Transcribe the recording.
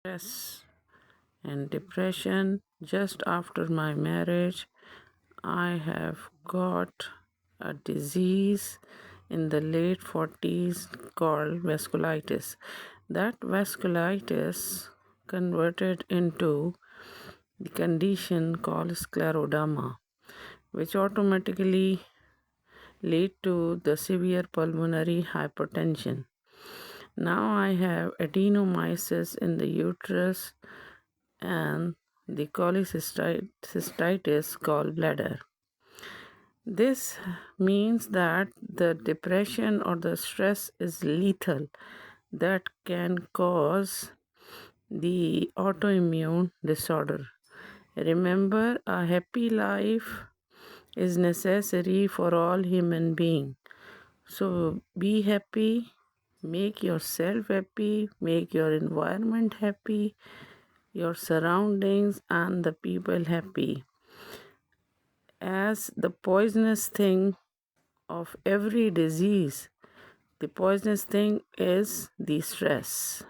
Stress and depression. Just after my marriage, I have got a disease in the late 40s called vasculitis. That vasculitis converted into the condition called scleroderma, which automatically lead to the severe pulmonary hypertension. Now I have adenomyosis in the uterus and the cholecystitis gallbladder. This means that the depression or the stress is lethal that can cause the autoimmune disorder. Remember, a happy life is necessary for all human beings. So be happy, make yourself happy, make your environment happy, your surroundings and the people happy. As the poisonous thing of every disease, the poisonous thing is the stress.